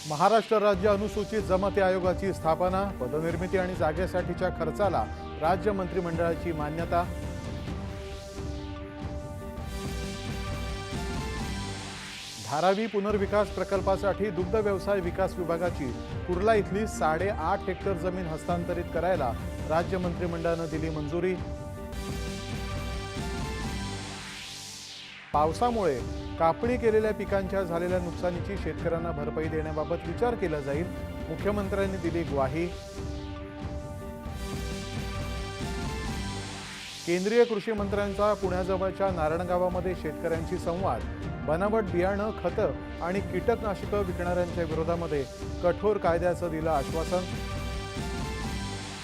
महाराष्ट्र राज्य अनुसूचित जमाती आयोगाची स्थापना, पदनिर्मिती आणि जागेसाठीच्या खर्चाला राज्य मंत्रिमंडळाची मान्यता। धारावी पुनर्विकास प्रकल्पासाठी दुग्ध व्यवसाय विकास विभागाची कुर्ला इथली 8.5 हेक्टर जमीन हस्तांतरित करायला राज्य मंत्रिमंडळाने दिली मंजुरी। पावसामुळे कापणी केलेल्या पिकांच्या झालेल्या नुकसानीची शेतकऱ्यांना भरपाई देण्याबाबत विचार केला जाईल, मुख्यमंत्र्यांनी दिली ग्वाही। केंद्रीय कृषी मंत्र्यांचा पुण्याजवळच्या नारायणगावामध्ये शेतकऱ्यांशी संवाद। बनावट बियाणं, खतं आणि कीटकनाशकं विकणाऱ्यांच्या विरोधामध्ये कठोर कायद्याचं दिलं आश्वासन।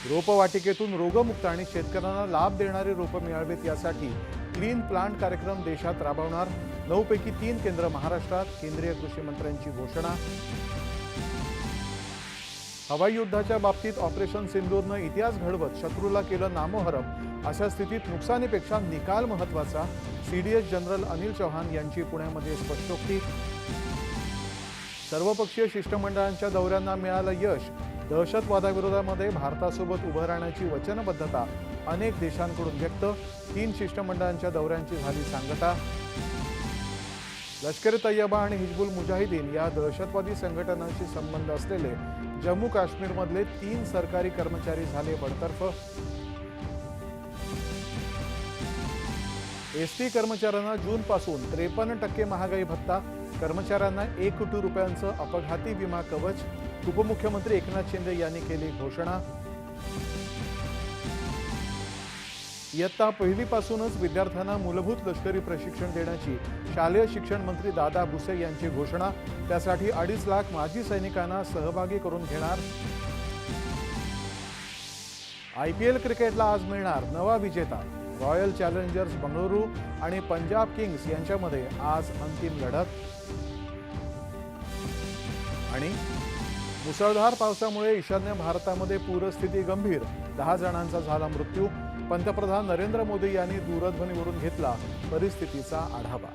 रोपवाटिकेतून रोगमुक्त आणि शेतकऱ्यांना लाभ देणारी रोपं मिळावीत यासाठी क्लीन प्लांट कार्यक्रम देशात राबवणार। 9 पैकी 3 केंद्र महाराष्ट्रात, केंद्रीय कृषी मंत्र्यांची घोषणा। हवाई युद्धाच्या बाबतीत ऑपरेशन सिंदूरनं इतिहास घडवत शत्रूला केलं नामोहरम। अशा स्थितीत नुकसानीपेक्षा निकाल महत्त्वाचा, सीडीएस जनरल अनिल चौहान यांची पुण्यामध्ये स्पष्टोक्ती। सर्वपक्षीय शिष्टमंडळांच्या दौऱ्यांना मिळालं यश। दहशतवादाविरोधामध्ये भारतासोबत उभं राहण्याची वचनबद्धता अनेक देशांकडून व्यक्त। 3 शिष्टमंडळांच्या दौऱ्यांची झाली सांगता। लष्कर तैयबा आणि हिजबुल मुजाहिदीन या दहशतवादी संघटनांशी संबंध असलेले जम्मू काश्मीरमधले 3 सरकारी कर्मचारी झाले बडतर्फ। एसटी कर्मचाऱ्यांना जूनपासून 53% महागाई भत्ता, कर्मचाऱ्यांना 1 कोटी रुपयांचं अपघाती विमा कवच। उपमुख्यमंत्री एकनाथ शिंदे यांनी केली घोषणा। इयत्ता पहिलीपासूनच विद्यार्थ्यांना मूलभूत लष्करी प्रशिक्षण देण्याची शालेय शिक्षण मंत्री दादा भुसे यांची घोषणा। त्यासाठी 2.5 लाख माजी सैनिकांना सहभागी करून घेणार। IPL क्रिकेटला आज मिळणार नवा विजेता। रॉयल चॅलेंजर्स बंगळुरू आणि पंजाब किंग्स यांच्यामध्ये आज अंतिम लढत। आणि मुसळधार पावसामुळे ईशान्य भारतामध्ये पूरस्थिती गंभीर, 10 जणांचा झाला मृत्यू। पंतप्रधान नरेंद्र मोदी यांनी दूरध्वनीवरून घेतला परिस्थितीचा आढावा।